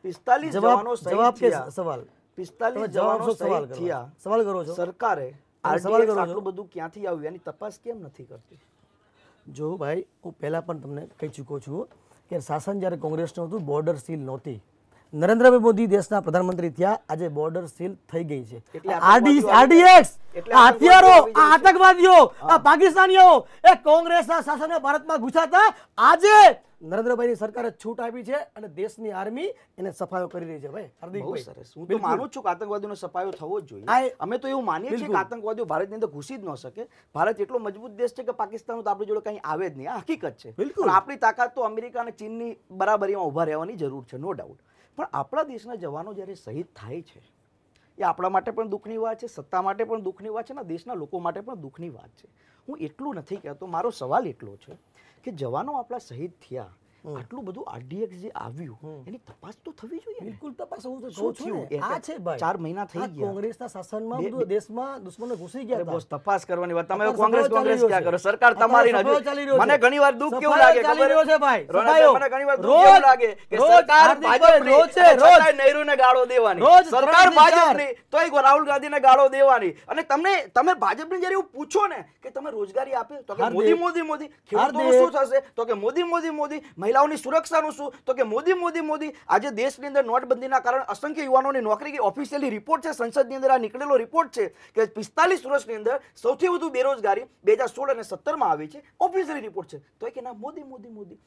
45 જવાનો શહીદ થયા સવાલ 45 જવાનો શહીદ થયા સવાલ કરો છો સરકારે આરડીએક્સ આટલું બધું ક્યાંથી આવ્યું એની તપાસ કેમ નથી કરતી? જો ભાઈ હું પહેલા પણ તમને કહી ચૂક્યો છું કે શાસન જ્યારે કોંગ્રેસનું હતું બોર્ડર સીલ નહોતી. નરેન્દ્રભાઈ મોદી દેશના પ્રધાનમંત્રી થયા, આજે બોર્ડર સીલ થઈ ગઈ છે. આરડીએક્સ હથિયારો, આતંકવાદીઓ, પાકિસ્તાનીઓ એ કોંગ્રેસના શાસનમાં ભારતમાં ઘૂસાતા આજે નરેન્દ્રભાઈની સરકારે છૂટ આપી છે અને દેશની આર્મી એને સફાયો કરી રહી છે. ભાઈ હાર્દિકભાઈ સરસ, હું તો માનું છું કે આતંકવાદીઓનો સફાયો થવો જ જોઈએ. અમે તો એવું માનીએ છીએ કે આતંકવાદીઓ ભારતની અંદર ઘૂસી જ ન શકે. ભારત એટલો મજબૂત દેશ છે કે પાકિસ્તાન તો આપણી જોડે કંઈ આવે જ નહીં, આ હકીકત છે. પણ આપણી તાકાત તો અમેરિકા અને ચીનની બરાબરીમાં ઉભા રહેવાની જરૂર છે, નો ડાઉટ. પણ આપણા દેશના જવાનો જ્યારે શહીદ થાય છે એ આપણા માટે પણ દુઃખની વાત છે, સત્તા માટે પણ દુઃખની વાત છે અને દેશના લોકો માટે પણ દુઃખની વાત છે. હું એટલું નથી કહેતો, મારો સવાલ એટલો છે કે જવાનો આપણા શહીદ થયા, આટલું બધું આરડીએક્સ જે આવ્યું એની તપાસ તો થવી જોઈએ. બિલકુલ તપાસ હું તો કહું છું ને, આ છે ભાઈ 4 મહિના થઈ ગયા કોંગ્રેસના શાસનમાં બધું દેશમાં દુશ્મનો ઘૂસી ગયા હતા. બોસ તપાસ કરવાની વાત તમે કોંગ્રેસ ક્યાં કરો? સરકાર તમારી મને ઘણીવાર દુઃખ કેવું લાગે ખબર છે ભાઈ? મને ઘણીવાર દુઃખ કેવું લાગે કે સરકાર ભાજપની રોજ નહેરુને ગાળો દેવાની, સરકાર ભાજપની તોય રાહુલ ગાંધીને ગાળો દેવાની. અને તમે ભાજપને જ્યારે એવું પૂછો ને કે તમે રોજગારી આપે તો કે મોદી મોદી મોદી, ખેડૂતોનું શું થશે તો કે મોદી મોદી મોદી, મહિલાઓની સુરક્ષાનું શું તો કે મોદી મોદી મોદી. આજે દેશની અંદર નોટબંધીના કારણે અસંખ્ય યુવાનોની નોકરી ગઈ. ઓફિશિયલી રિપોર્ટ છે, સંસદની અંદર આ નીકળેલો રિપોર્ટ છે કે 45 વર્ષની અંદર સૌથી વધુ બેરોજગારી 2016 અને 17માં આવી છે. ઓફિશિયલી રિપોર્ટ છે. તો કે ના મોદી મોદી મોદી.